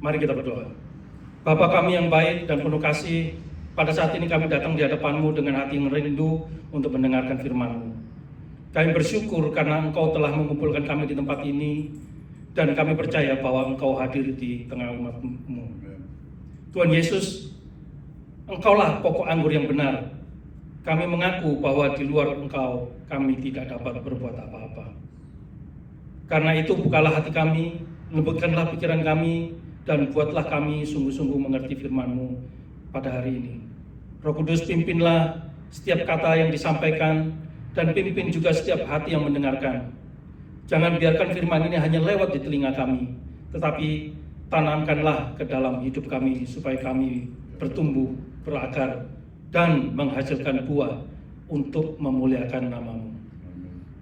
Mari kita berdoa. Bapa kami yang baik dan penuh kasih, pada saat ini kami datang di hadapan-Mu dengan hati yang rindu untuk mendengarkan firman-Mu. Kami bersyukur karena Engkau telah mengumpulkan kami di tempat ini, dan kami percaya bahwa Engkau hadir di tengah umat-Mu. Tuhan Yesus, Engkaulah pokok anggur yang benar. Kami mengaku bahwa di luar Engkau kami tidak dapat berbuat apa-apa. Karena itu bukalah hati kami, lembutkanlah pikiran kami, dan buatlah kami sungguh-sungguh mengerti firman-Mu pada hari ini. Roh Kudus, pimpinlah setiap kata yang disampaikan, dan pimpin juga setiap hati yang mendengarkan. Jangan biarkan firman ini hanya lewat di telinga kami, tetapi tanamkanlah ke dalam hidup kami supaya kami bertumbuh, berakar, dan menghasilkan buah untuk memuliakan nama-Mu.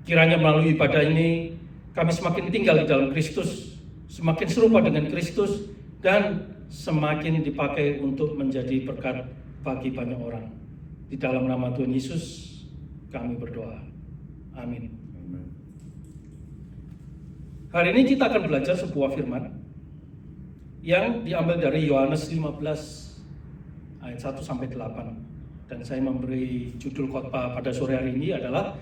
Kiranya melalui ibadah ini kami semakin tinggal di dalam Kristus, semakin serupa dengan Kristus, dan semakin dipakai untuk menjadi berkat bagi banyak orang. Di dalam nama Tuhan Yesus kami berdoa. Amin. Hari ini kita akan belajar sebuah firman yang diambil dari Yohanes 15 ayat 1 sampai 8. Dan saya memberi judul khotbah pada sore hari ini adalah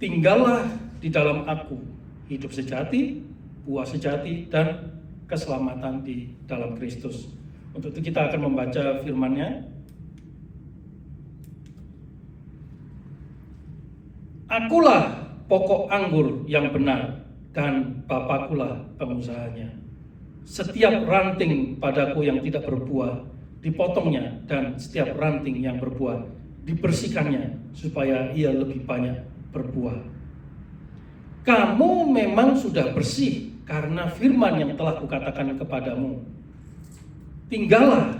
Tinggallah di dalam aku, hidup sejati, buah sejati, dan keselamatan di dalam Kristus. Untuk itu kita akan membaca firman-Nya. Akulah pokok anggur yang benar, dan Bapakulah pengusahanya. Setiap ranting padaku yang tidak berbuah dipotongnya, dan setiap ranting yang berbuah dibersihkannya, supaya ia lebih banyak berbuah. Kamu memang sudah bersih karena firman yang telah kukatakan kepadamu. Tinggallah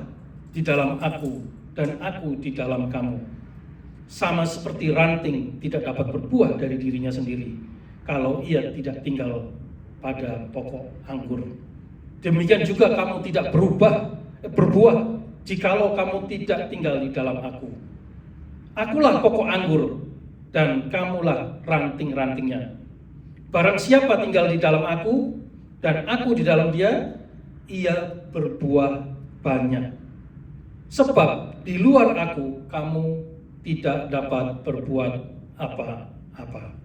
di dalam aku, dan aku di dalam kamu. Sama seperti ranting tidak dapat berbuah dari dirinya sendiri kalau ia tidak tinggal pada pokok anggur. Demikian juga kamu tidak berbuah jikalau kamu tidak tinggal di dalam aku. Akulah pokok anggur, dan kamulah ranting-rantingnya. Barang siapa tinggal di dalam aku, dan aku di dalam dia, ia berbuah banyak. Sebab di luar aku, kamu tidak dapat berbuat apa-apa.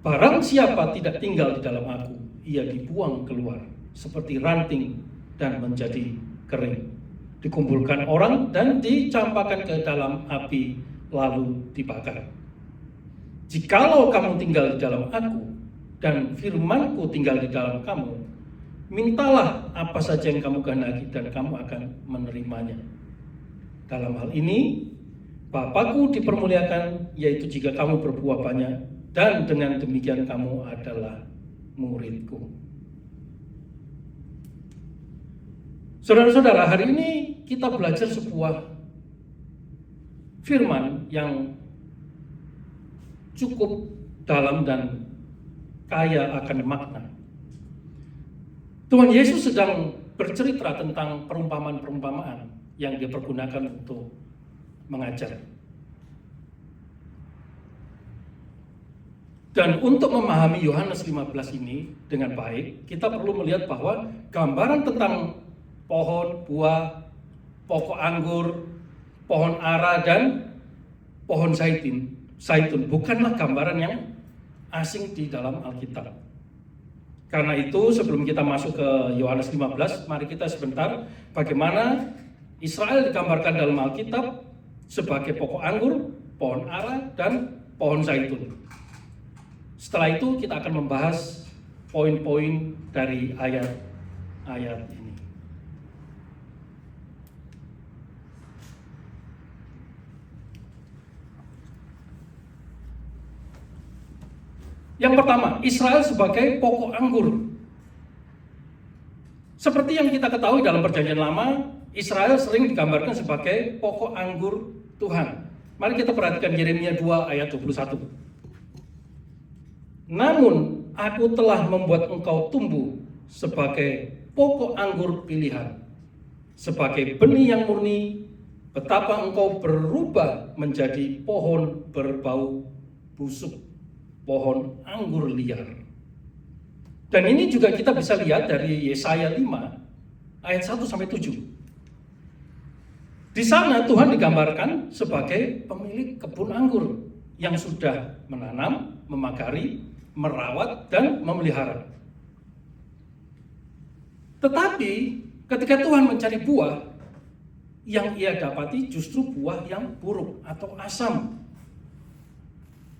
Barang siapa tidak tinggal di dalam aku, ia dibuang keluar seperti ranting dan menjadi kering. Dikumpulkan orang dan dicampakkan ke dalam api, lalu dibakar. Jikalau kamu tinggal di dalam aku, dan firman-Ku tinggal di dalam kamu, mintalah apa saja yang kamu kehendaki, dan kamu akan menerimanya. Dalam hal ini, Bapa-Ku dipermuliakan, yaitu jika kamu berbuah banyak, dan dengan demikian kamu adalah murid-Ku. Saudara-saudara, hari ini kita belajar sebuah firman yang cukup dalam dan kaya akan makna. Tuhan Yesus sedang bercerita tentang perumpamaan-perumpamaan yang dia pergunakan untuk mengajar. Dan untuk memahami Yohanes 15 ini dengan baik, kita perlu melihat bahwa gambaran tentang pohon, buah, pokok anggur, pohon ara, dan pohon zaitun bukanlah gambaran yang asing di dalam Alkitab. Karena itu sebelum kita masuk ke Yohanes 15, mari kita sebentar bagaimana Israel digambarkan dalam Alkitab sebagai pokok anggur, pohon ara, dan pohon zaitun. Setelah itu kita akan membahas poin-poin dari ayat-ayat ini. Yang pertama, Israel sebagai pokok anggur. Seperti yang kita ketahui dalam Perjanjian Lama, Israel sering digambarkan sebagai pokok anggur Tuhan. Mari kita perhatikan Yeremia 2 ayat 21. Namun, aku telah membuat engkau tumbuh sebagai pokok anggur pilihan, sebagai benih yang murni, betapa engkau berubah menjadi pohon berbau busuk, pohon anggur liar. Dan ini juga kita bisa lihat dari Yesaya 5 ayat 1 sampai 7. Di sana Tuhan digambarkan sebagai pemilik kebun anggur yang sudah menanam, memagari, merawat, dan memelihara. Tetapi ketika Tuhan mencari buah, yang ia dapati justru buah yang buruk atau asam.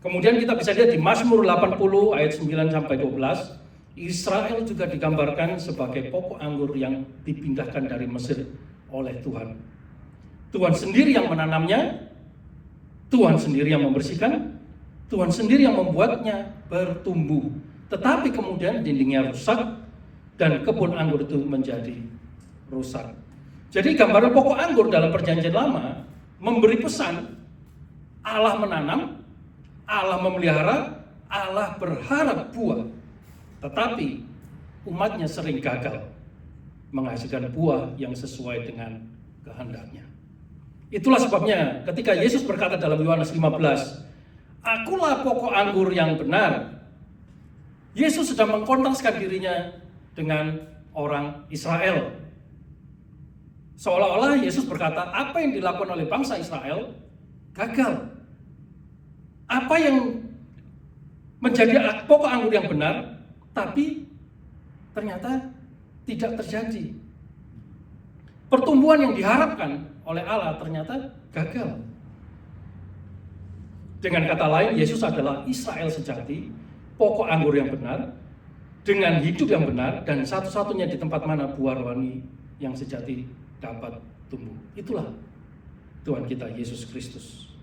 Kemudian kita bisa lihat di Mazmur 80 ayat 9 sampai 12, Israel juga digambarkan sebagai pokok anggur yang dipindahkan dari Mesir oleh Tuhan. Tuhan sendiri yang menanamnya, Tuhan sendiri yang membersihkan, Tuhan sendiri yang membuatnya bertumbuh. Tetapi kemudian dindingnya rusak dan kebun anggur itu menjadi rusak. Jadi gambaran pokok anggur dalam Perjanjian Lama memberi pesan Allah menanam, Allah memelihara, Allah berharap buah. Tetapi umatnya sering gagal menghasilkan buah yang sesuai dengan kehendaknya. Itulah sebabnya ketika Yesus berkata dalam Yohanes 15, "Akulah pokok anggur yang benar." Yesus sedang mengkontraskan dirinya dengan orang Israel. Seolah-olah Yesus berkata, apa yang dilakukan oleh bangsa Israel gagal. Apa yang menjadi pokok anggur yang benar, tapi ternyata tidak terjadi. Pertumbuhan yang diharapkan oleh Allah ternyata gagal. Dengan kata lain, Yesus adalah Israel sejati, pokok anggur yang benar, dengan hidup yang benar, dan satu-satunya di tempat mana buah rohani yang sejati dapat tumbuh. Itulah Tuhan kita Yesus Kristus.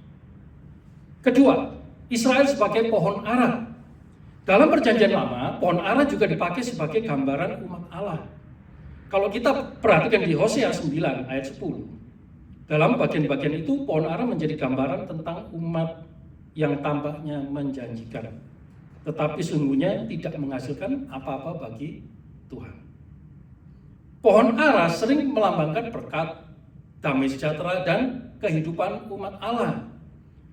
Kedua, Israel sebagai pohon ara. Dalam Perjanjian Lama, pohon ara juga dipakai sebagai gambaran umat Allah. Kalau kita perhatikan di Hosea 9 ayat 10, dalam bagian-bagian itu pohon ara menjadi gambaran tentang umat yang tampaknya menjanjikan, tetapi sungguhnya tidak menghasilkan apa-apa bagi Tuhan. Pohon ara sering melambangkan berkat, damai sejahtera, dan kehidupan umat Allah.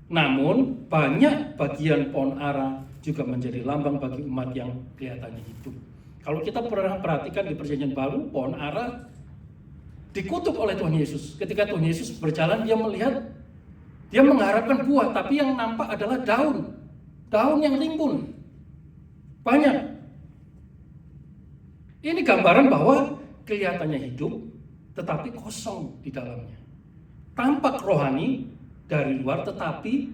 Namun banyak bagian pohon ara juga menjadi lambang bagi umat yang kelihatannya hidup. Kalau kita pernah perhatikan di Perjanjian Baru, pohon ara dikutuk oleh Tuhan Yesus. Ketika Tuhan Yesus berjalan, dia melihat, dia mengharapkan buah, tapi yang nampak adalah daun yang rimbun. Banyak. Ini gambaran bahwa kelihatannya hidup, tetapi kosong di dalamnya. Tampak rohani dari luar, tetapi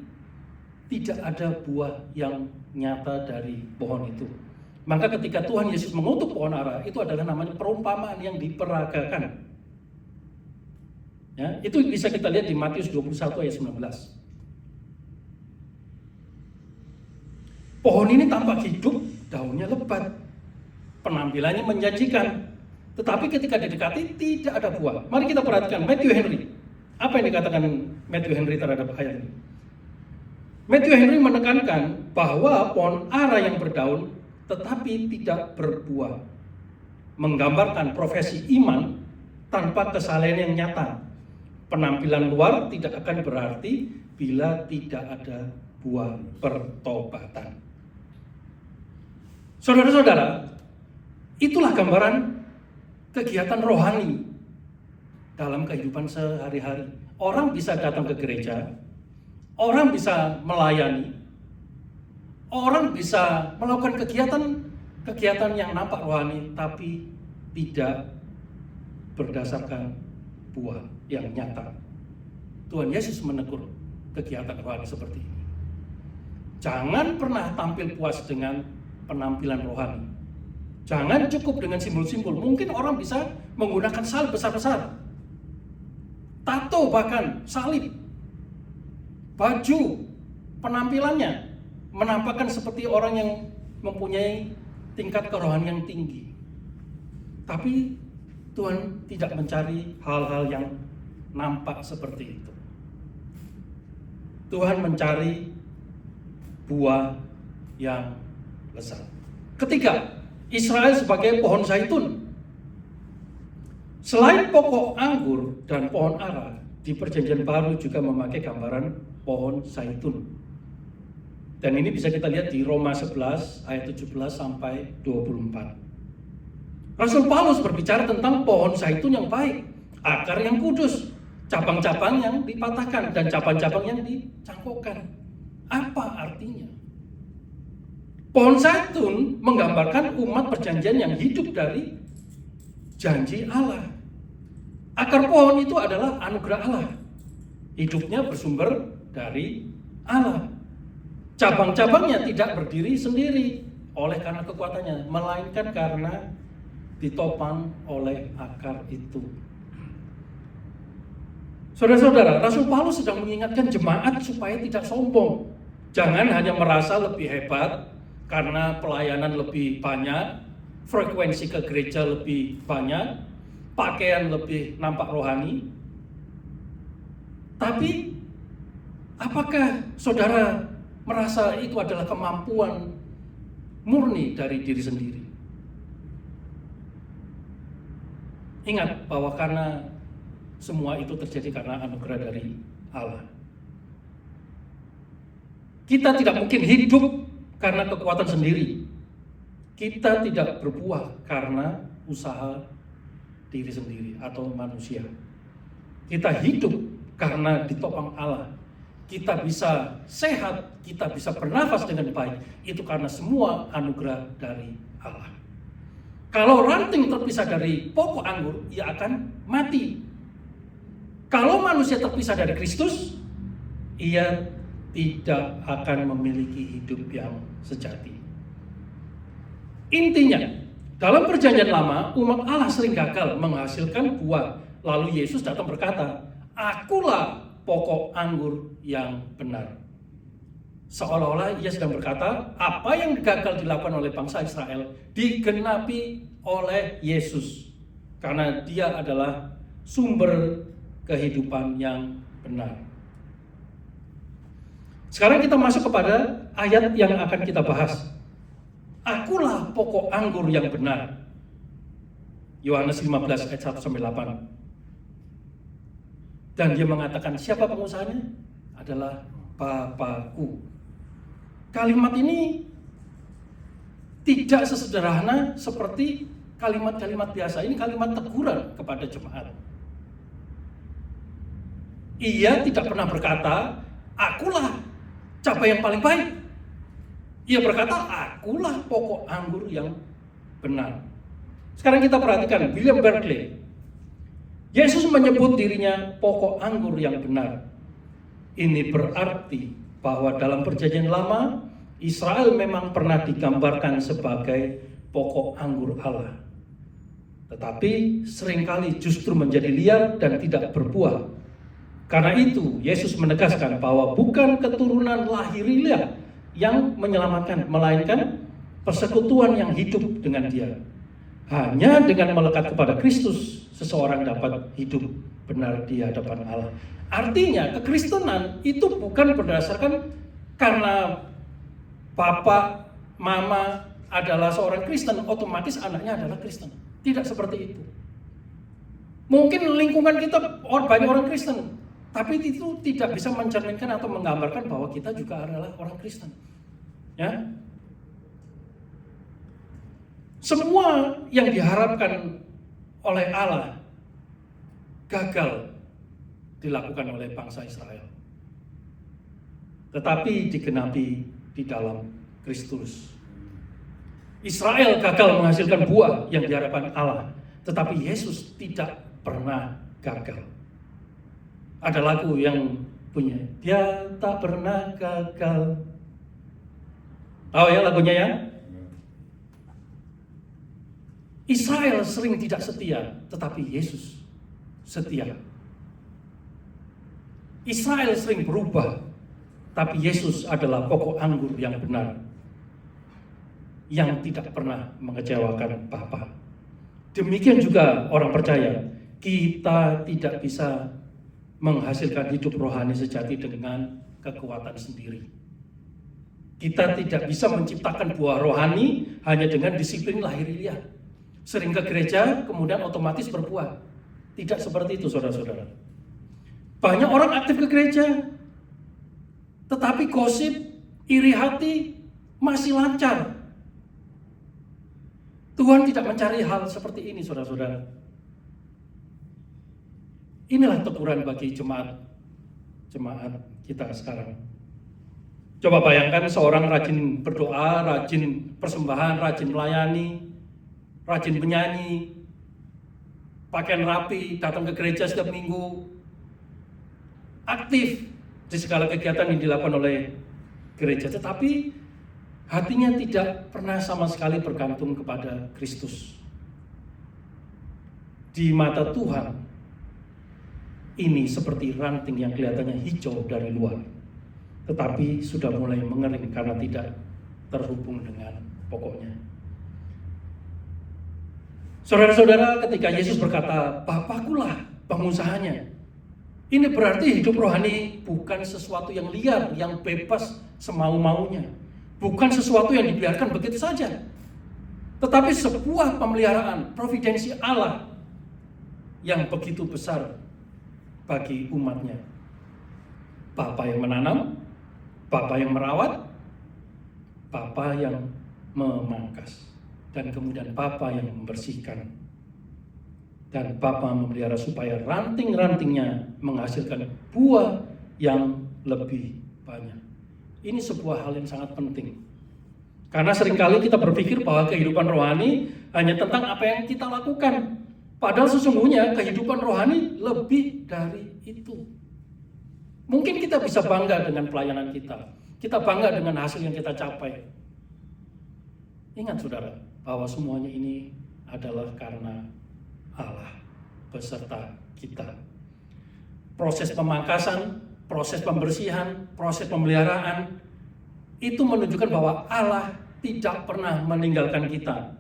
tidak ada buah yang nyata dari pohon itu. Maka ketika Tuhan Yesus mengutuk pohon ara, itu adalah namanya perumpamaan yang diperagakan. Ya, itu bisa kita lihat di Matius 21 ayat 19. Pohon ini tampak hidup, daunnya lebat, penampilannya menjanjikan, tetapi ketika didekati tidak ada buah. Mari kita perhatikan Matthew Henry. Apa yang dikatakan Matthew Henry terhadap ayat ini? Matthew Henry menekankan bahwa pohon ara yang berdaun tetapi tidak berbuah menggambarkan profesi iman tanpa kesalehan yang nyata. Penampilan luar tidak akan berarti bila tidak ada buah pertobatan. Saudara-saudara, itulah gambaran kegiatan rohani dalam kehidupan sehari-hari. Orang bisa datang ke gereja, orang bisa melayani, orang bisa melakukan kegiatan yang nampak rohani, tapi tidak berdasarkan buah yang nyata. Tuhan Yesus menegur kegiatan rohani seperti ini. Jangan pernah tampil puas dengan penampilan rohani. Jangan cukup dengan simbol-simbol. Mungkin orang bisa menggunakan salib besar-besar, tato bahkan salib, baju, penampilannya menampakkan seperti orang yang mempunyai tingkat kerohanian yang tinggi. Tapi Tuhan tidak mencari hal-hal yang nampak seperti itu. Tuhan mencari buah yang lezat. Ketiga, Israel sebagai pohon zaitun. Selain pokok anggur dan pohon ara, di Perjanjian Baru juga memakai gambaran pohon zaitun. Dan ini bisa kita lihat di Roma 11 ayat 17 sampai 24. Rasul Paulus berbicara tentang pohon zaitun yang baik, akar yang kudus, cabang-cabang yang dipatahkan, dan cabang-cabang yang dicangkokkan. Apa artinya? Pohon zaitun menggambarkan umat perjanjian yang hidup dari janji Allah. Akar pohon itu adalah anugerah Allah. Hidupnya bersumber dari Allah. Cabang-cabangnya tidak berdiri sendiri oleh karena kekuatannya, melainkan karena ditopang oleh akar itu. Saudara-saudara, Rasul Paulus sedang mengingatkan jemaat supaya tidak sombong. Jangan hanya merasa lebih hebat karena pelayanan lebih banyak, frekuensi ke gereja lebih banyak, pakaian lebih nampak rohani. Tapi apakah saudara merasa itu adalah kemampuan murni dari diri sendiri? Ingat bahwa karena semua itu terjadi karena anugerah dari Allah. Kita tidak mungkin hidup karena kekuatan sendiri. Kita tidak berbuah karena usaha diri sendiri atau manusia. Kita hidup karena ditopang Allah. Kita bisa sehat, kita bisa bernafas dengan baik. Itu karena semua anugerah dari Allah. Kalau ranting terpisah dari pokok anggur, ia akan mati. Kalau manusia terpisah dari Kristus, ia tidak akan memiliki hidup yang sejati. Intinya, dalam perjanjian lama, umat Allah sering gagal menghasilkan buah. Lalu Yesus datang berkata, "Akulah pokok anggur yang benar." Seolah-olah ia sedang berkata, apa yang gagal dilakukan oleh bangsa Israel digenapi oleh Yesus. Karena dia adalah sumber kehidupan yang benar. Sekarang kita masuk kepada ayat yang akan kita bahas. Akulah pokok anggur yang benar. Yohanes 15 ayat 1-8. Dan dia mengatakan, siapa pengusahanya? Adalah Bapakku. Kalimat ini tidak sesederhana seperti kalimat-kalimat biasa. Ini kalimat teguran kepada jemaat. Ia tidak pernah berkata, akulah cabai yang paling baik. Ia berkata, akulah pokok anggur yang benar. Sekarang kita perhatikan William Barclay. Yesus menyebut dirinya pokok anggur yang benar. Ini berarti bahwa dalam perjanjian lama, Israel memang pernah digambarkan sebagai pokok anggur Allah. Tetapi seringkali justru menjadi liar dan tidak berbuah. Karena itu, Yesus menegaskan bahwa bukan keturunan lahiriah yang menyelamatkan, melainkan persekutuan yang hidup dengan Dia. Hanya dengan melekat kepada Kristus, seseorang dapat hidup benar di hadapan Allah. Artinya, kekristenan itu bukan berdasarkan karena bapak, mama adalah seorang Kristen, otomatis anaknya adalah Kristen. Tidak seperti itu. Mungkin lingkungan kita banyak orang Kristen, tapi itu tidak bisa mencerminkan atau menggambarkan bahwa kita juga adalah orang Kristen. Ya, semua yang diharapkan oleh Allah gagal dilakukan oleh bangsa Israel. Tetapi digenapi di dalam Kristus. Israel gagal menghasilkan buah yang diharapkan Allah, tetapi Yesus tidak pernah gagal. Ada lagu yang punya, dia tak pernah gagal. Tahu ya lagunya ya? Israel sering tidak setia, tetapi Yesus setia. Israel sering berubah, tapi Yesus adalah pokok anggur yang benar, yang tidak pernah mengecewakan Bapa. Demikian juga orang percaya, kita tidak bisa menghasilkan hidup rohani sejati dengan kekuatan sendiri. Kita tidak bisa menciptakan buah rohani hanya dengan disiplin lahiriah. Sering ke gereja, kemudian otomatis berbuah. Tidak seperti itu, saudara-saudara. Banyak orang aktif ke gereja, tetapi gosip, iri hati masih lancar. Tuhan tidak mencari hal seperti ini, saudara-saudara. Inilah teguran bagi jemaat kita sekarang. Coba bayangkan seorang rajin berdoa, rajin persembahan, rajin melayani, rajin menyanyi, pakaian rapi, datang ke gereja setiap minggu, aktif di segala kegiatan yang dilakukan oleh gereja, tetapi hatinya tidak pernah sama sekali bergantung kepada Kristus. Di mata Tuhan, ini seperti ranting yang kelihatannya hijau dari luar, tetapi sudah mulai mengering karena tidak terhubung dengan pokoknya. Saudara-saudara, ketika Yesus berkata, Bapakulah pengusahanya, ini berarti hidup rohani bukan sesuatu yang liar, yang bebas semau-maunya. Bukan sesuatu yang dibiarkan begitu saja. Tetapi sebuah pemeliharaan, providensi Allah yang begitu besar bagi umatnya. Bapa yang menanam, Bapa yang merawat, Bapa yang memangkas, dan kemudian Bapa yang membersihkan. Dan Bapa memelihara supaya ranting-rantingnya menghasilkan buah yang lebih banyak. Ini sebuah hal yang sangat penting. Karena seringkali kita berpikir bahwa kehidupan rohani hanya tentang apa yang kita lakukan. Padahal sesungguhnya kehidupan rohani lebih dari itu. Mungkin kita bisa bangga dengan pelayanan kita. Kita bangga dengan hasil yang kita capai. Ingat saudara, bahwa semuanya ini adalah karena Allah beserta kita. Proses pemangkasan, proses pembersihan, proses pemeliharaan, itu menunjukkan bahwa Allah tidak pernah meninggalkan kita.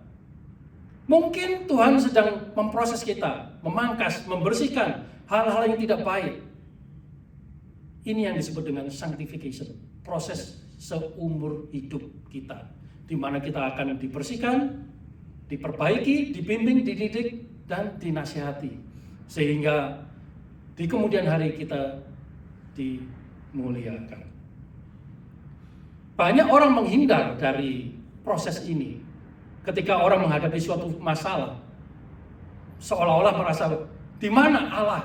Mungkin Tuhan sedang memproses kita, memangkas, membersihkan hal-hal yang tidak baik. Ini yang disebut dengan sanctification, proses seumur hidup kita, di mana kita akan dibersihkan, diperbaiki, dibimbing, dididik, dan dinasihati, sehingga di kemudian hari kita dimuliakan. Banyak orang menghindar dari proses ini. Ketika orang menghadapi suatu masalah, seolah-olah merasa di mana Allah,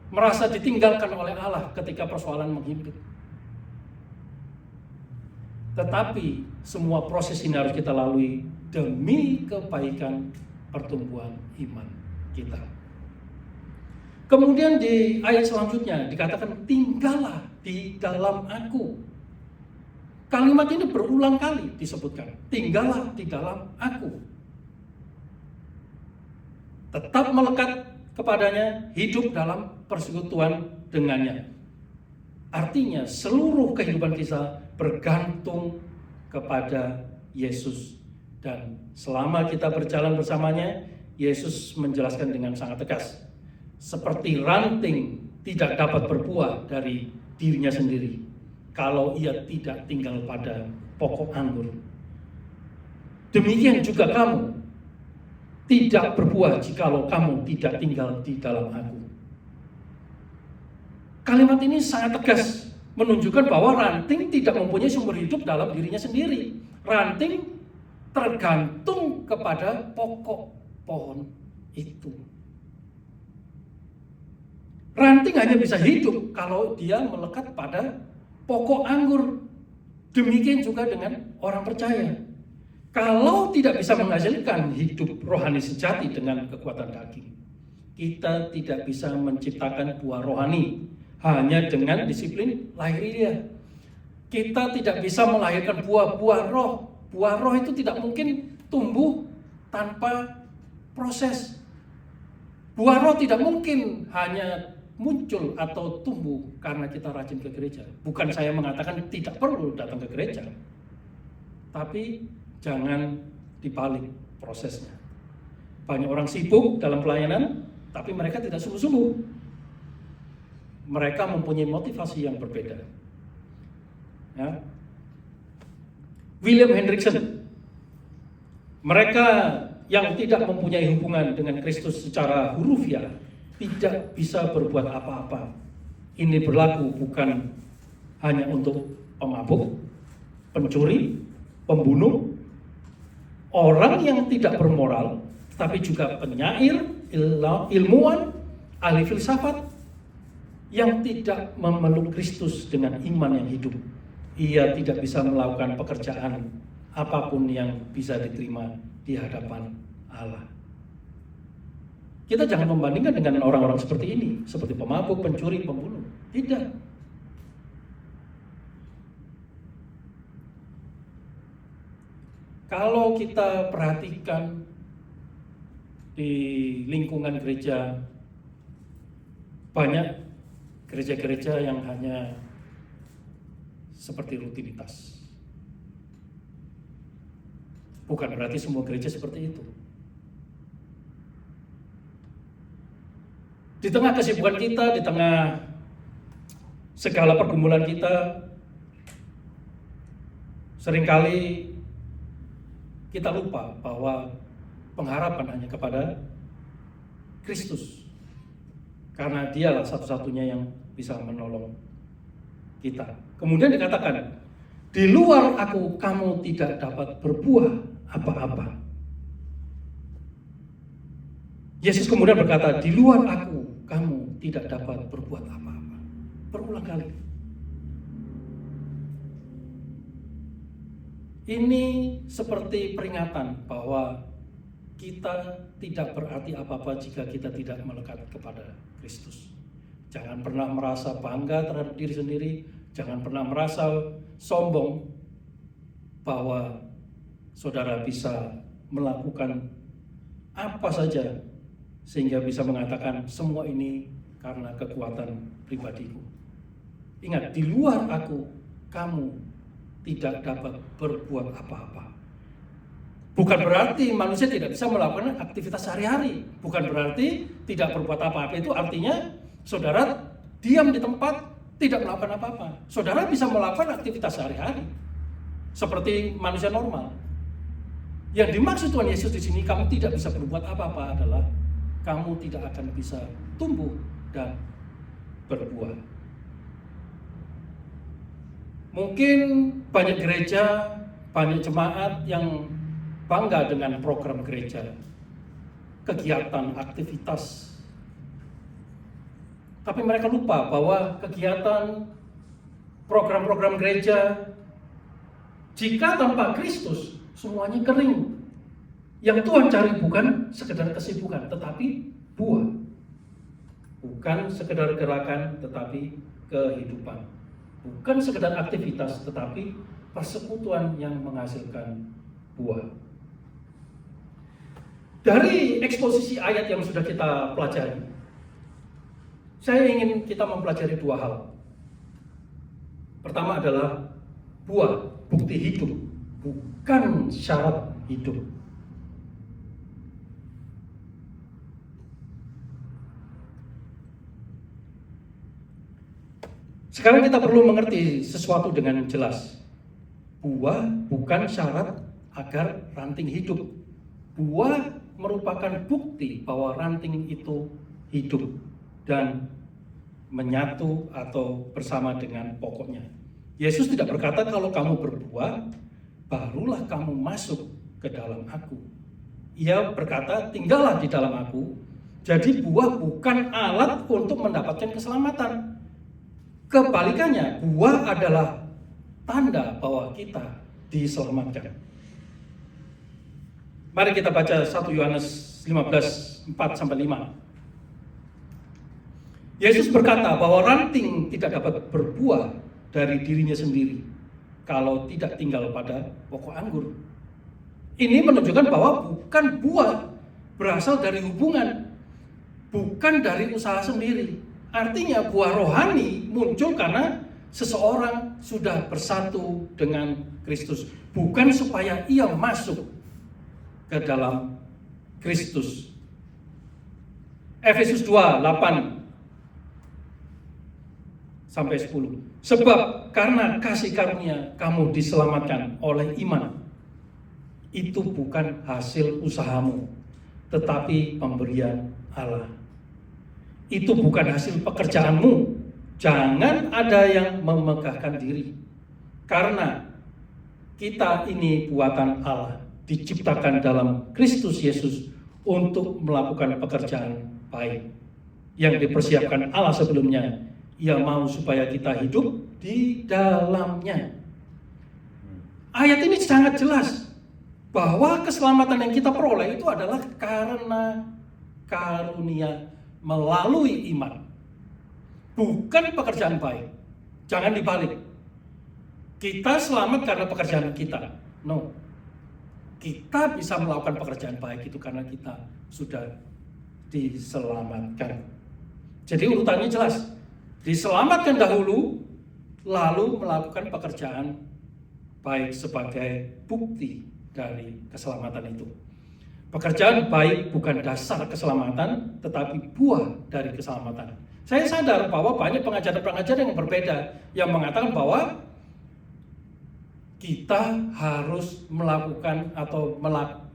merasa ditinggalkan oleh Allah ketika persoalan menghimpit. Tetapi semua proses ini harus kita lalui demi kebaikan pertumbuhan iman kita. Kemudian di ayat selanjutnya dikatakan, tinggallah di dalam aku. Kalimat ini berulang kali disebutkan, tinggallah di dalam aku. Tetap melekat kepadanya, hidup dalam persekutuan dengannya. Artinya seluruh kehidupan kita bergantung kepada Yesus. Dan selama kita berjalan bersamanya, Yesus menjelaskan dengan sangat tegas, seperti ranting tidak dapat berbuah dari dirinya sendiri kalau ia tidak tinggal pada pokok anggur. Demikian juga kamu tidak berbuah jikalau kamu tidak tinggal di dalam aku. Kalimat ini sangat tegas menunjukkan bahwa ranting tidak mempunyai sumber hidup dalam dirinya sendiri. Ranting tergantung kepada pokok pohon itu. Ranting hanya bisa hidup kalau dia melekat pada pokok anggur. Demikian juga dengan orang percaya. Kalau tidak bisa menghasilkan hidup rohani sejati dengan kekuatan daging, kita tidak bisa menciptakan buah rohani hanya dengan disiplin lahiriah. Kita tidak bisa melahirkan buah-buah roh. Buah roh itu tidak mungkin tumbuh tanpa proses. Buah roh tidak mungkin hanya muncul atau tumbuh karena kita rajin ke gereja. Bukan saya mengatakan tidak perlu datang ke gereja, tapi jangan dibalik prosesnya. Banyak orang sibuk dalam pelayanan, tapi mereka tidak sungguh-sungguh. Mereka mempunyai motivasi yang berbeda. Ya. William Hendriksen, mereka yang tidak mempunyai hubungan dengan Kristus secara hurufiah tidak bisa berbuat apa-apa. Ini berlaku bukan hanya untuk pemabuk, pencuri, pembunuh, orang yang tidak bermoral, tapi juga penyair, ilmuwan, ahli filsafat, yang tidak memeluk Kristus dengan iman yang hidup. Ia tidak bisa melakukan pekerjaan apapun yang bisa diterima di hadapan Allah. Kita jangan membandingkan dengan orang-orang seperti ini, seperti pemabuk, pencuri, pembunuh. Tidak. Kalau kita perhatikan di lingkungan gereja, banyak gereja-gereja yang hanya seperti rutinitas. Bukan berarti semua gereja seperti itu. Di tengah kesibukan kita, di tengah segala pergumulan kita, seringkali kita lupa bahwa pengharapan hanya kepada Kristus. Karena dialah satu-satunya yang bisa menolong kita. Kemudian dikatakan, di luar aku kamu tidak dapat berbuah apa-apa. Yesus kemudian berkata, di luar aku kamu tidak dapat berbuat apa-apa. Berulang kali. Ini seperti peringatan bahwa kita tidak berarti apa-apa jika kita tidak melekat kepada Kristus. Jangan pernah merasa bangga terhadap diri sendiri, jangan pernah merasa sombong bahwa saudara bisa melakukan apa saja sehingga bisa mengatakan semua ini karena kekuatan pribadiku. Ingat, di luar aku kamu tidak dapat berbuat apa-apa. Bukan berarti manusia tidak bisa melakukan aktivitas sehari-hari. Bukan berarti tidak berbuat apa-apa. Itu artinya saudara diam di tempat, tidak melakukan apa-apa. Saudara bisa melakukan aktivitas sehari-hari seperti manusia normal. Yang dimaksud Tuhan Yesus di sini, kamu tidak bisa berbuat apa-apa adalah kamu tidak akan bisa tumbuh dan berbuah. Mungkin banyak gereja, banyak jemaat yang bangga dengan program gereja, kegiatan, aktivitas. Tapi mereka lupa bahwa kegiatan, program-program gereja, jika tanpa Kristus, semuanya kering. Yang Tuhan cari bukan sekedar kesibukan, tetapi buah. Bukan sekedar gerakan, tetapi kehidupan. Bukan sekedar aktivitas, tetapi persekutuan yang menghasilkan buah. Dari eksposisi ayat yang sudah kita pelajari, saya ingin kita mempelajari dua hal. Pertama adalah buah, bukti hidup, bukan syarat hidup. Sekarang kita perlu mengerti sesuatu dengan jelas. Buah bukan syarat agar ranting hidup. Buah merupakan bukti bahwa ranting itu hidup dan menyatu atau bersama dengan pokoknya. Yesus tidak berkata kalau kamu berbuah, barulah kamu masuk ke dalam aku. Ia berkata tinggallah di dalam aku. Jadi buah bukan alat untuk mendapatkan keselamatan. Kebalikannya, buah adalah tanda bahwa kita diselamatkan. Mari kita baca 1 Yohanes 15, 4-5. Yesus berkata bahwa ranting tidak dapat berbuah dari dirinya sendiri kalau tidak tinggal pada pokok anggur. Ini menunjukkan bahwa bukan buah berasal dari hubungan, bukan dari usaha sendiri. Artinya buah rohani muncul karena seseorang sudah bersatu dengan Kristus, bukan supaya ia masuk ke dalam Kristus. Efesus 2:8-10. Sebab karena kasih karunia kamu diselamatkan oleh iman. Itu bukan hasil usahamu, tetapi pemberian Allah. Itu bukan hasil pekerjaanmu. Jangan ada yang memegahkan diri. Karena kita ini buatan Allah. diciptakan dalam Kristus Yesus untuk melakukan pekerjaan baik yang dipersiapkan Allah sebelumnya. Ia mau supaya kita hidup di dalamnya. Ayat ini sangat jelas bahwa keselamatan yang kita peroleh itu adalah karena karunia melalui iman, bukan pekerjaan baik. Jangan dibalik. Kita selamat karena pekerjaan kita. No. Kita bisa melakukan pekerjaan baik itu karena kita sudah diselamatkan. Jadi urutannya jelas. Diselamatkan dahulu, lalu melakukan pekerjaan baik sebagai bukti dari keselamatan itu. Pekerjaan baik bukan dasar keselamatan, tetapi buah dari keselamatan. Saya sadar bahwa banyak pengajaran-pengajaran yang berbeda yang mengatakan bahwa kita harus melakukan atau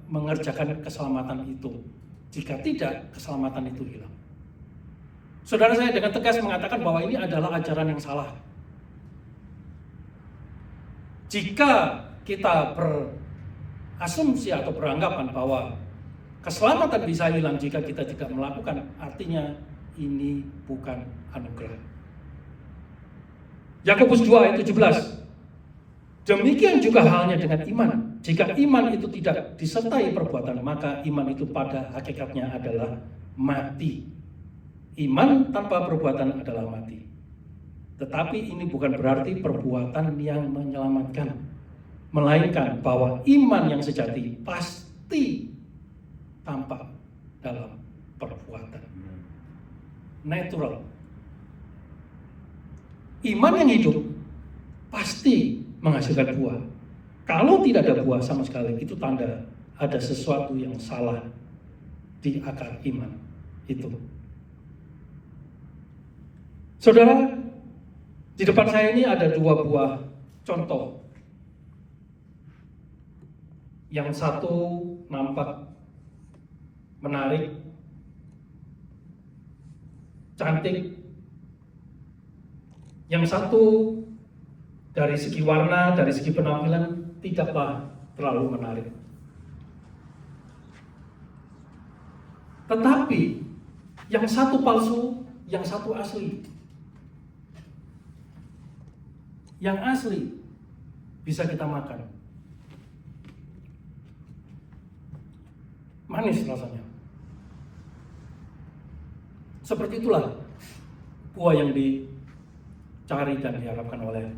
mengerjakan keselamatan itu. Jika tidak, keselamatan itu hilang. Saudara, saya dengan tegas mengatakan bahwa ini adalah ajaran yang salah. Jika kita berasumsi atau beranggapan bahwa keselamatan bisa hilang jika kita tidak melakukan, artinya ini bukan anugerah. Yakobus 2 ayat 17. Demikian juga halnya dengan iman. Jika iman itu tidak disertai perbuatan, maka iman itu pada hakikatnya adalah mati. Iman tanpa perbuatan adalah mati. Tetapi ini bukan berarti perbuatan yang menyelamatkan, melainkan bahwa iman yang sejati pasti tampak dalam perbuatan. Natural. Iman yang hidup pasti menghasilkan buah. Kalau tidak ada buah sama sekali, itu tanda ada sesuatu yang salah di akar iman itu. Saudara, di depan saya ini ada 2 buah contoh. Yang satu nampak menarik, cantik. Yang satu dari segi warna, dari segi penampilan tidaklah terlalu menarik. Tetapi yang satu palsu, yang satu asli. Yang asli bisa kita makan. Manis rasanya. Seperti itulah buah yang dicari dan diharapkan oleh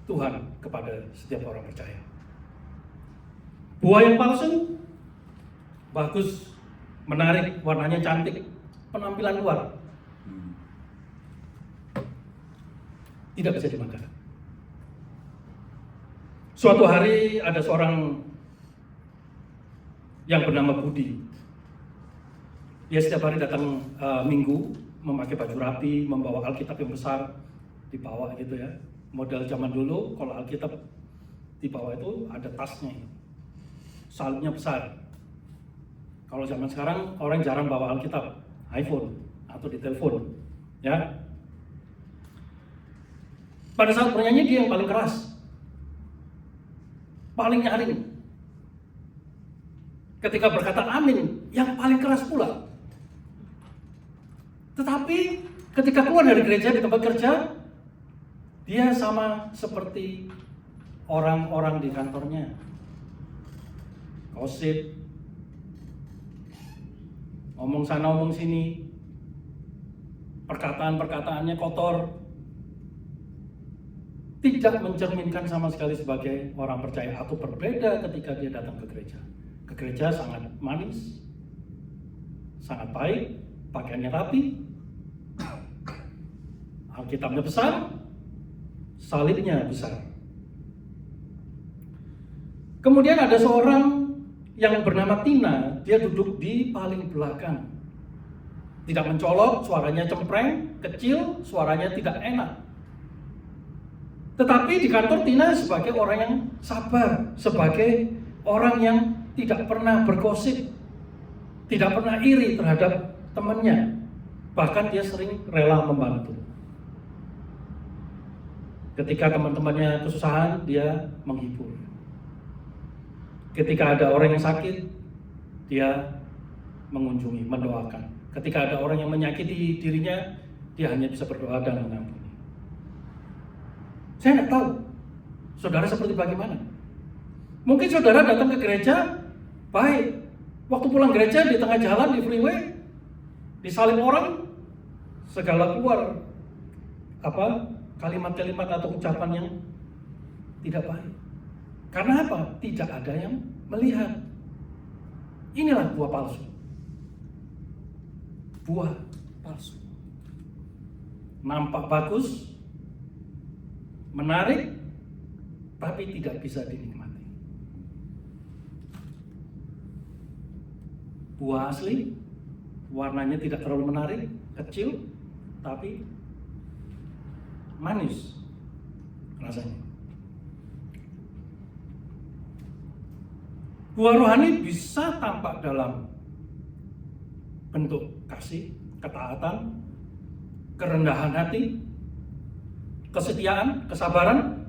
Tuhan kepada setiap orang percaya. Buah yang palsu, bagus, menarik, warnanya cantik, penampilan luar, tidak bisa dimakan. Suatu hari ada seorang yang bernama Budi. Dia setiap hari datang minggu, memakai baju rapi, membawa Alkitab yang besar, dibawa gitu ya. Model zaman dulu, kalau Alkitab dibawa itu ada tasnya, salibnya besar. Kalau zaman sekarang orang jarang bawa Alkitab, iPhone atau di telepon, ya. Pada saat bernyanyi dia yang paling keras, paling nyaring. Ketika berkata amin, yang paling keras pula. Tetapi ketika keluar dari gereja di tempat kerja, dia sama seperti orang-orang di kantornya. Gosip, ngomong sana ngomong sini, perkataan-perkataannya kotor, tidak mencerminkan sama sekali sebagai orang percaya atau berbeda ketika dia datang ke gereja. Ke gereja sangat manis, sangat baik, pakaiannya rapi, Alkitabnya besar, salibnya besar. Kemudian ada seorang yang bernama Tina, dia duduk di paling belakang. Tidak mencolok, suaranya cempreng, kecil, suaranya tidak enak. Tetapi di kantor Tina sebagai orang yang sabar, sebagai orang yang tidak pernah bergosip, tidak pernah iri terhadap temannya. Bahkan dia sering rela membantu. Ketika teman-temannya kesusahan, dia menghibur. Ketika ada orang yang sakit, dia mengunjungi, mendoakan. Ketika ada orang yang menyakiti dirinya, dia hanya bisa berdoa dan mengampuni. Saya nggak tahu saudara seperti bagaimana. Mungkin saudara datang ke gereja, baik. Waktu pulang gereja di tengah jalan, di freeway, disalib orang, segala keluar kalimat-kalimat atau ucapan yang tidak baik. Karena apa? Tidak ada yang melihat. Inilah buah palsu. Buah palsu. Nampak bagus, menarik, tapi tidak bisa dinikmati. Buah asli, warnanya tidak terlalu menarik, kecil, tapi manis rasanya. Buah rohani bisa tampak dalam bentuk kasih, ketaatan, kerendahan hati, kesetiaan, kesabaran,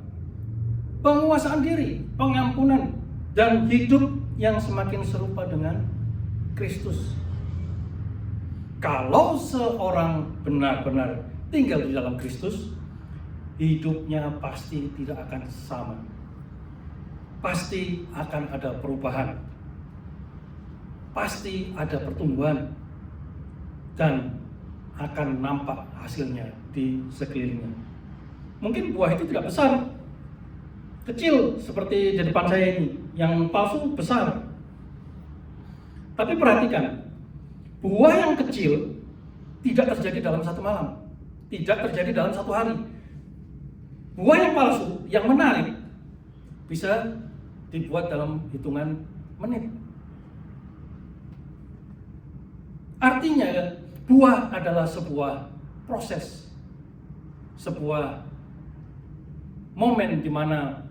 penguasaan diri, pengampunan, dan hidup yang semakin serupa dengan Kristus. Kalau seorang benar-benar tinggal di dalam Kristus, hidupnya pasti tidak akan sama. Pasti akan ada perubahan. Pasti ada pertumbuhan. Dan akan nampak hasilnya di sekelilingnya. Mungkin buah itu tidak besar, kecil seperti di depan saya ini. Yang palsu besar. Tapi perhatikan, buah yang kecil tidak terjadi dalam satu malam, tidak terjadi dalam satu hari. Buah yang palsu, yang menarik, bisa dibuat dalam hitungan menit. Artinya, buah adalah sebuah proses, sebuah momen di mana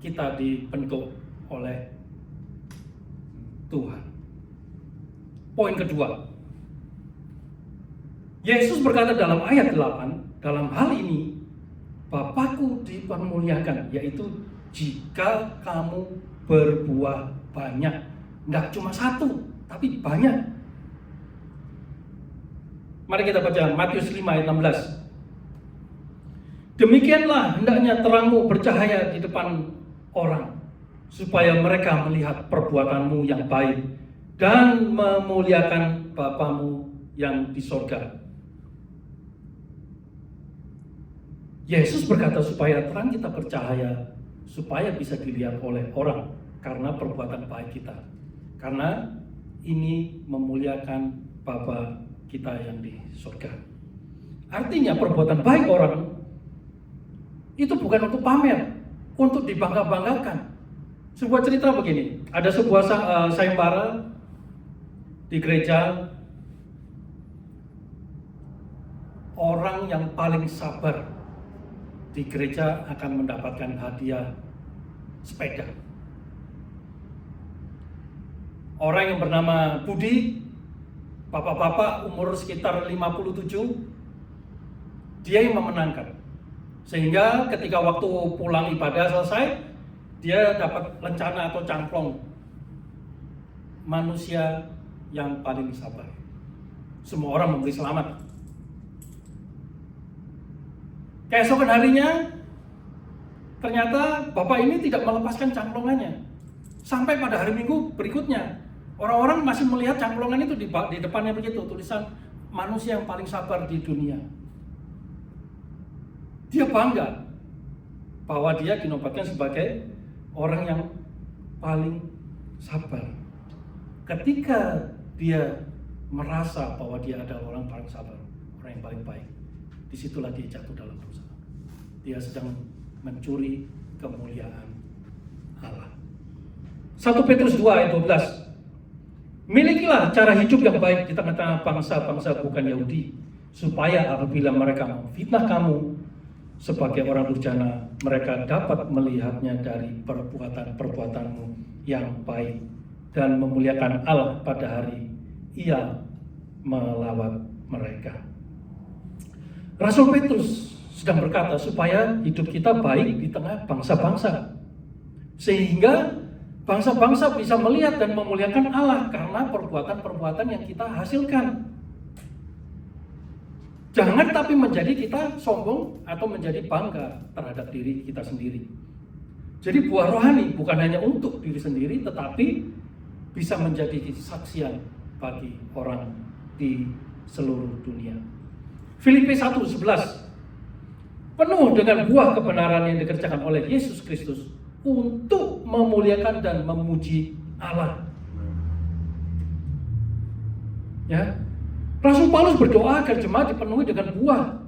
kita dibentuk oleh Tuhan. Poin kedua, Yesus berkata dalam ayat 8, dalam hal ini Bapakku dipermuliakan, yaitu jika kamu berbuah banyak. Tidak cuma satu, tapi banyak. Mari kita baca Matius 5 ayat 16. Demikianlah hendaknya terangmu bercahaya di depan orang, supaya mereka melihat perbuatanmu yang baik dan memuliakan Bapamu yang di sorga. Yesus berkata supaya terang kita bercahaya, supaya bisa dilihat oleh orang karena perbuatan baik kita. Karena ini memuliakan Bapa kita yang di sorga. Artinya perbuatan baik orang itu bukan untuk pamer, untuk dibangga-banggakan. Sebuah cerita begini, ada sebuah sayembara di gereja. Orang yang paling sabar di gereja akan mendapatkan hadiah sepeda. Orang yang bernama Budi, bapak-bapak umur sekitar 57, dia yang memenangkan. Sehingga ketika waktu pulang ibadah selesai, dia dapat lencana atau cangklong manusia yang paling sabar. Semua orang memberi selamat. Keesokan harinya, ternyata bapak ini tidak melepaskan cangklongannya. Sampai pada hari Minggu berikutnya, orang-orang masih melihat cangklongan itu di depannya begitu, tulisan manusia yang paling sabar di dunia. Dia bangga bahwa dia dinobatkan sebagai orang yang paling sabar. Ketika dia merasa bahwa dia adalah orang paling sabar, orang yang paling baik, disitulah dia jatuh dalam dosa. Dia sedang mencuri kemuliaan Allah. 1 Petrus 2 ayat 12. Milikilah cara hidup yang baik di tengah-tengah bangsa-bangsa bukan Yahudi, supaya apabila mereka memfitnah kamu sebagai orang durjana, mereka dapat melihatnya dari perbuatan-perbuatanmu yang baik dan memuliakan Allah pada hari Ia melawat mereka. Rasul Petrus sedang berkata supaya hidup kita baik di tengah bangsa-bangsa, sehingga Bangsa-bangsa bisa melihat dan memuliakan Allah karena perbuatan-perbuatan yang kita hasilkan. Jangan tapi menjadi kita sombong atau menjadi bangga terhadap diri kita sendiri. Jadi buah rohani bukan hanya untuk diri sendiri, tetapi bisa menjadi kesaksian bagi orang di seluruh dunia. Filipi 1:11, penuh dengan buah kebenaran yang dikerjakan oleh Yesus Kristus untuk memuliakan dan memuji Allah. Ya, Rasul Paulus berdoa agar jemaat dipenuhi dengan buah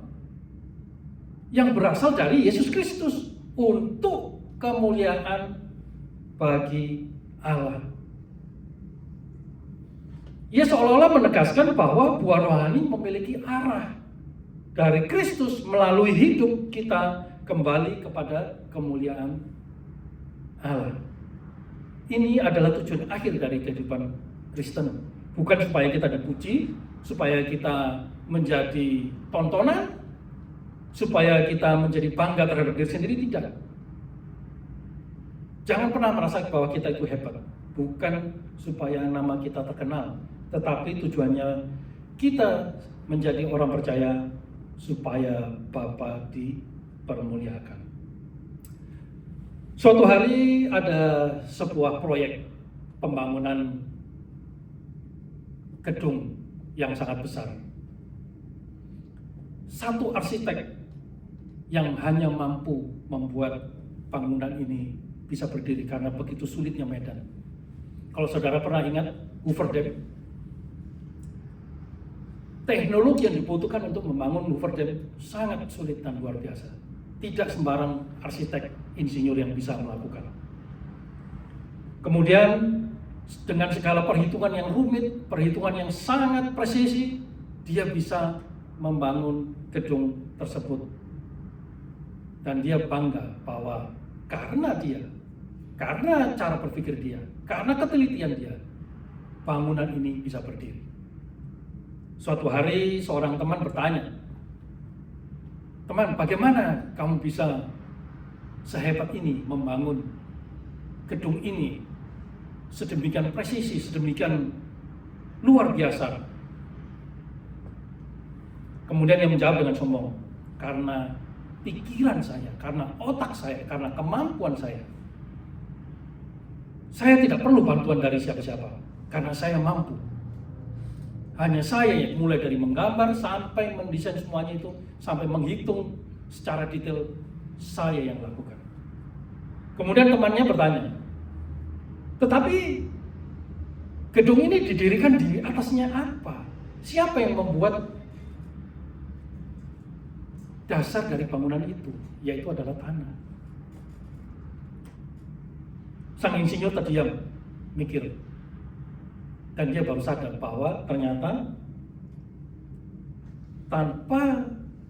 yang berasal dari Yesus Kristus untuk kemuliaan bagi Allah. Ia seolah-olah menegaskan bahwa buah rohani memiliki arah dari Kristus melalui hidup kita kembali kepada kemuliaan Allah. Ini adalah tujuan akhir dari kehidupan Kristen. Bukan supaya kita dipuji, supaya kita menjadi tontonan, supaya kita menjadi bangga terhadap diri sendiri, tidak. Jangan pernah merasa bahwa kita itu hebat. Bukan supaya nama kita terkenal, tetapi tujuannya kita menjadi orang percaya supaya Bapa dipermuliakan. Suatu hari ada sebuah proyek pembangunan gedung yang sangat besar. Satu arsitek yang hanya mampu membuat bangunan ini bisa berdiri karena begitu sulitnya medan. Kalau saudara pernah ingat Hoover Dam, teknologi yang dibutuhkan untuk membangun Hoover Dam sangat sulit dan luar biasa. Tidak sembarang arsitek, insinyur yang bisa melakukan. Kemudian dengan segala perhitungan yang rumit, perhitungan yang sangat presisi, dia bisa membangun gedung tersebut. Dan dia bangga bahwa karena cara berpikir dia, karena ketelitian dia, bangunan ini bisa berdiri. Suatu hari seorang teman bertanya, "Teman, bagaimana kamu bisa sehebat ini membangun gedung ini sedemikian presisi, sedemikian luar biasa?" Kemudian dia menjawab dengan sombong, "Karena pikiran saya, karena otak saya, karena kemampuan saya. Saya tidak perlu bantuan dari siapa-siapa, karena saya mampu. Hanya saya yang mulai dari menggambar sampai mendesain semuanya itu, sampai menghitung secara detail, saya yang lakukan." Kemudian temannya bertanya, "Tetapi gedung ini didirikan di atasnya apa? Siapa yang membuat dasar dari bangunan itu?" Yaitu adalah tanah. Sang insinyur terdiam, mikir. Dan dia baru sadar bahwa ternyata tanpa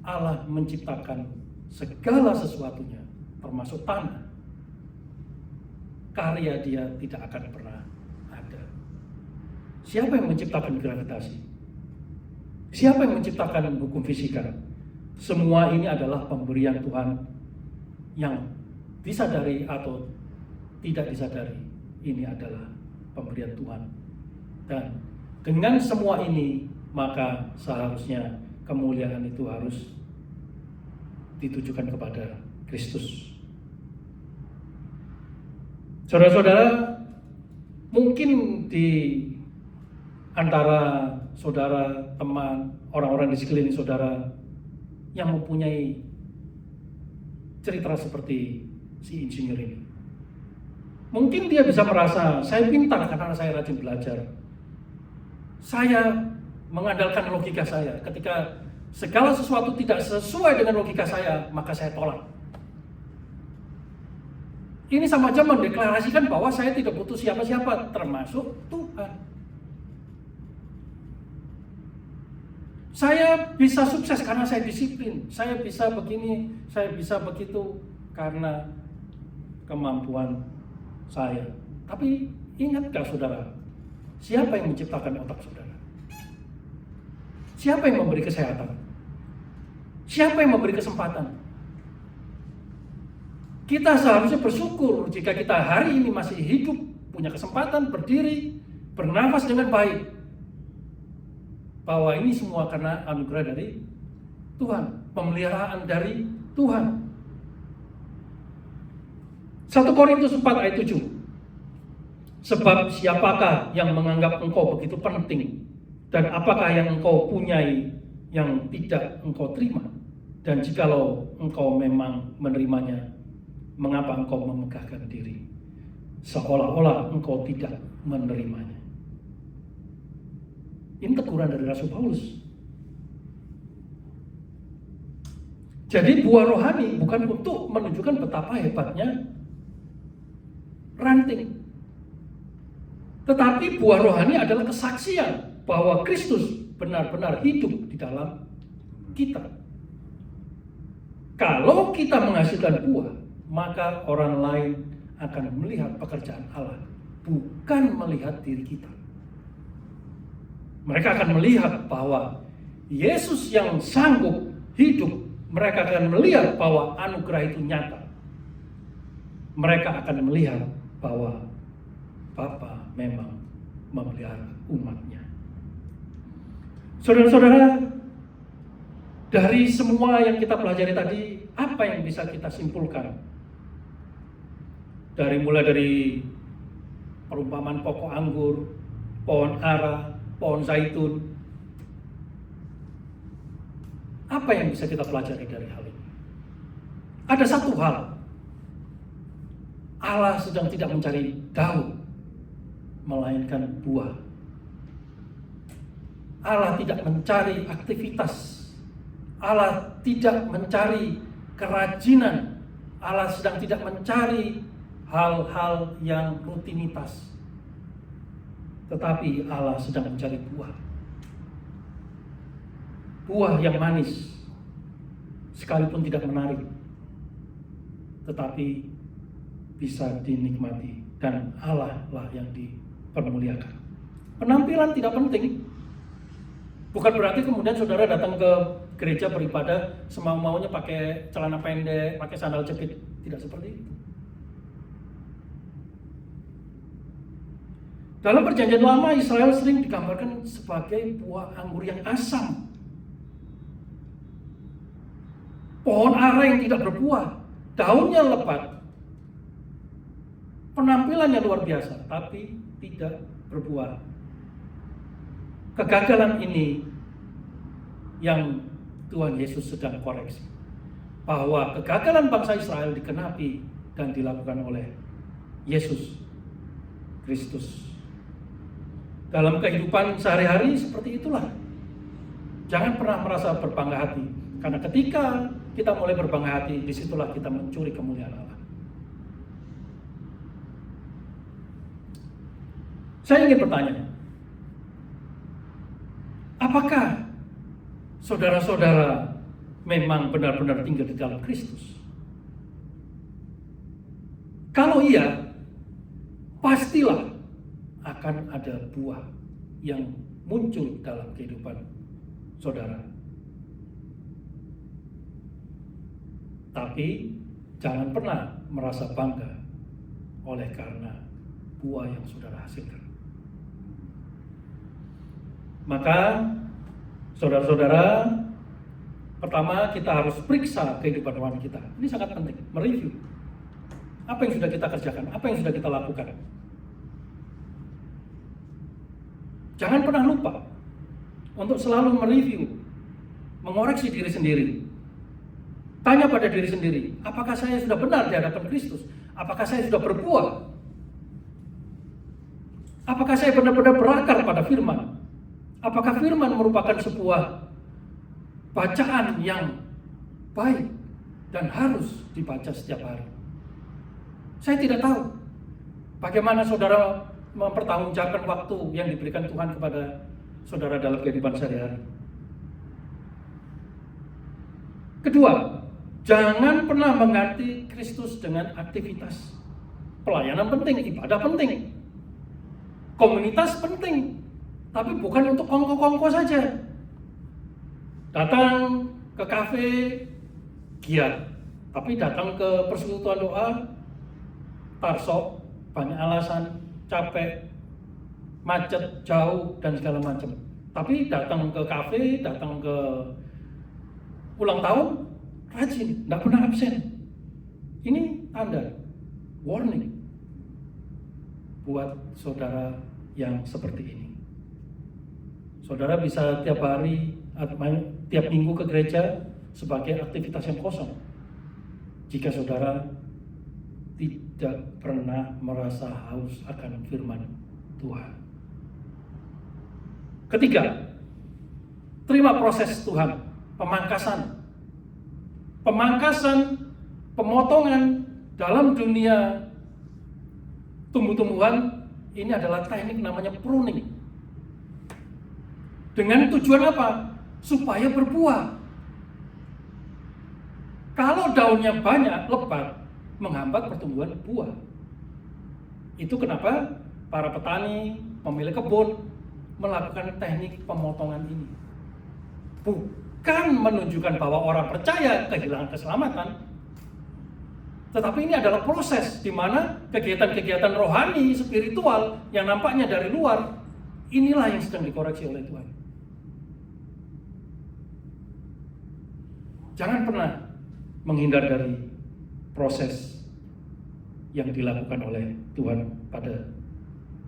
Allah menciptakan segala sesuatunya, termasuk tanah, karya dia tidak akan pernah ada. Siapa yang menciptakan gravitasi? Siapa yang menciptakan hukum fisika? Semua ini adalah pemberian Tuhan yang disadari atau tidak disadari. Ini adalah pemberian Tuhan. Dan dengan semua ini, maka seharusnya kemuliaan itu harus ditujukan kepada Kristus. Saudara-saudara, mungkin di antara saudara, teman, orang-orang di sekeliling saudara yang mempunyai cerita seperti si insinyur ini. Mungkin dia bisa merasa, saya pintar karena saya rajin belajar. Saya mengandalkan logika saya. Ketika segala sesuatu tidak sesuai dengan logika saya, maka saya tolak. Ini sama aja mendeklarasikan bahwa saya tidak butuh siapa-siapa, termasuk Tuhan. Saya bisa sukses karena saya disiplin. Saya bisa begini, saya bisa begitu karena kemampuan saya. Tapi ingatkah saudara, siapa yang menciptakan otak saudara? Siapa yang memberi kesehatan? Siapa yang memberi kesempatan? Kita seharusnya bersyukur jika kita hari ini masih hidup punya kesempatan berdiri, bernafas dengan baik. Bahwa ini semua karena anugerah dari Tuhan, pemeliharaan dari Tuhan. 1 Korintus 4 ayat 7. Sebab siapakah yang menganggap engkau begitu penting, dan apakah yang engkau punyai yang tidak engkau terima? Dan jikalau engkau memang menerimanya, mengapa engkau memegahkan diri seolah-olah engkau tidak menerimanya? Ini teguran dari Rasul Paulus. Jadi buah rohani bukan untuk menunjukkan betapa hebatnya ranting, tetapi buah rohani adalah kesaksian bahwa Kristus benar-benar hidup di dalam kita. Kalau kita menghasilkan buah, maka orang lain akan melihat pekerjaan Allah, bukan melihat diri kita. Mereka akan melihat bahwa Yesus yang sanggup hidup. Mereka akan melihat bahwa anugerah itu nyata. Mereka akan melihat bahwa Bapa memang memelihara umatnya. Saudara-saudara, dari semua yang kita pelajari tadi, apa yang bisa kita simpulkan? Mulai dari perumpamaan pokok anggur, pohon ara, pohon zaitun. Apa yang bisa kita pelajari dari hal ini? Ada satu hal. Allah sedang tidak mencari daun, melainkan buah. Allah tidak mencari aktivitas. Allah tidak mencari kerajinan. Allah sedang tidak mencari hal-hal yang rutinitas. Tetapi Allah sedang mencari buah. Buah yang manis, sekalipun tidak menarik, tetapi bisa dinikmati, dan Allah lah yang dipermuliakan. Penampilan tidak penting. Bukan berarti kemudian saudara datang ke gereja beribadah semau-maunya pakai celana pendek, pakai sandal jepit. Tidak seperti itu. Dalam perjanjian lama, Israel sering digambarkan sebagai buah anggur yang asam. Pohon ara yang tidak berbuah, daunnya lebat. Penampilannya luar biasa, tapi tidak berbuah. Kegagalan ini yang Tuhan Yesus sedang koreksi. Bahwa kegagalan bangsa Israel dikenapi dan dilakukan oleh Yesus Kristus. Dalam kehidupan sehari-hari seperti itulah. Jangan pernah merasa berbangga hati. Karena ketika kita mulai berbangga hati, disitulah kita mencuri kemuliaan Allah. Saya ingin bertanya, apakah saudara-saudara memang benar-benar tinggal di dalam Kristus? Kalau iya, pastilah akan ada buah yang muncul dalam kehidupan saudara. Tapi jangan pernah merasa bangga oleh karena buah yang saudara hasilkan. Maka saudara-saudara, pertama kita harus periksa kehidupan rohani kita. Ini sangat penting, mereview. Apa yang sudah kita kerjakan, apa yang sudah kita lakukan. Jangan pernah lupa untuk selalu mereview, mengoreksi diri sendiri. Tanya pada diri sendiri, apakah saya sudah benar di hadapan Kristus? Apakah saya sudah berbuah? Apakah saya benar-benar berakar pada firman? Apakah firman merupakan sebuah bacaan yang baik dan harus dibaca setiap hari? Saya tidak tahu bagaimana saudara mempertanggungjawabkan waktu yang diberikan Tuhan kepada saudara dalam kehidupan sehari-hari. Kedua, jangan pernah mengganti Kristus dengan aktivitas. Pelayanan penting, ibadah penting, komunitas penting, tapi bukan untuk kongko-kongko saja. Datang ke kafe, giat, tapi datang ke persekutuan doa, tarsok, banyak alasan, capek, macet, jauh, dan segala macam. Tapi datang ke kafe, datang ke ulang tahun, rajin, tidak pernah absen. Ini tanda, warning buat saudara yang seperti ini. Saudara bisa tiap hari, tiap minggu ke gereja sebagai aktivitas yang kosong. Jika saudara tidak pernah merasa haus akan firman Tuhan. Ketiga, terima proses Tuhan, pemangkasan. Pemangkasan, pemotongan dalam dunia tumbuh-tumbuhan ini adalah teknik namanya pruning. Dengan tujuan apa? Supaya berbuah. Kalau daunnya banyak, lebat, menghambat pertumbuhan buah. Itu kenapa para petani, pemilik kebun melakukan teknik pemotongan ini. Bukan menunjukkan bahwa orang percaya kehilangan keselamatan, tetapi ini adalah proses di mana kegiatan-kegiatan rohani, spiritual yang nampaknya dari luar, inilah yang sedang dikoreksi oleh Tuhan. Jangan pernah menghindar dari proses yang dilakukan oleh Tuhan pada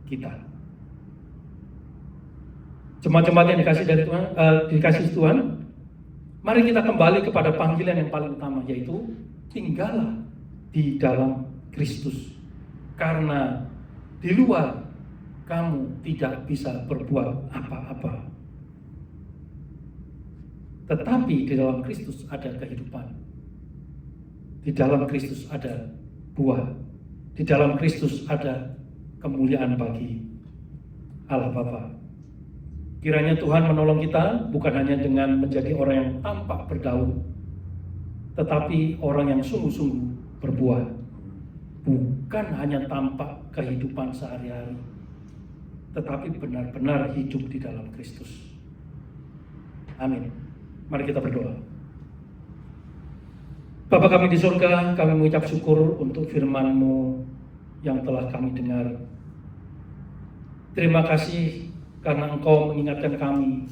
kita. Jemaat-jemaat yang dikasih Tuhan, mari kita kembali kepada panggilan yang paling utama, yaitu tinggallah di dalam Kristus. Karena di luar kamu tidak bisa berbuat apa-apa. Tetapi di dalam Kristus ada kehidupan. Di dalam Kristus ada buah. Di dalam Kristus ada kemuliaan bagi Allah Bapa. Kiranya Tuhan menolong kita bukan hanya dengan menjadi orang yang tampak berdaun, tetapi orang yang sungguh-sungguh berbuah. Bukan hanya tampak kehidupan sehari-hari, tetapi benar-benar hidup di dalam Kristus. Amin. Mari kita berdoa. Bapa kami di surga, kami mengucap syukur untuk firman-Mu yang telah kami dengar. Terima kasih karena Engkau mengingatkan kami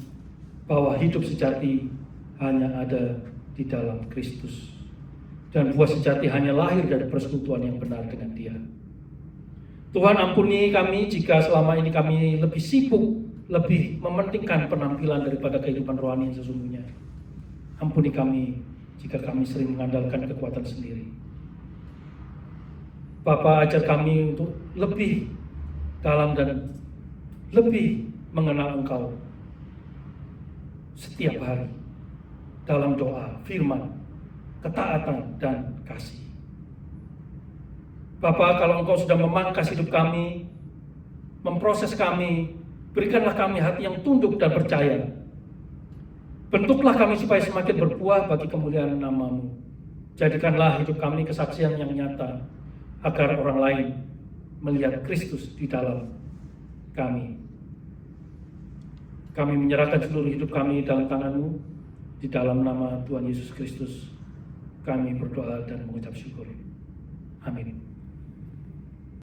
bahwa hidup sejati hanya ada di dalam Kristus. Dan buah sejati hanya lahir dari persekutuan yang benar dengan Dia. Tuhan, ampuni kami jika selama ini kami lebih sibuk, lebih mementingkan penampilan daripada kehidupan rohani yang sesungguhnya. Ampuni kami jika kami sering mengandalkan kekuatan sendiri. Bapa, ajar kami untuk lebih dalam dan lebih mengenal Engkau setiap hari dalam doa, firman, ketaatan, dan kasih. Bapa, kalau Engkau sudah memangkas hidup kami, memproses kami, berikanlah kami hati yang tunduk dan percaya. Bentuklah kami supaya semakin berbuah bagi kemuliaan nama-Mu. Jadikanlah hidup kami kesaksian yang nyata, agar orang lain melihat Kristus di dalam kami. Kami menyerahkan seluruh hidup kami dalam tangan-Mu, di dalam nama Tuhan Yesus Kristus. Kami berdoa dan mengucap syukur. Amin.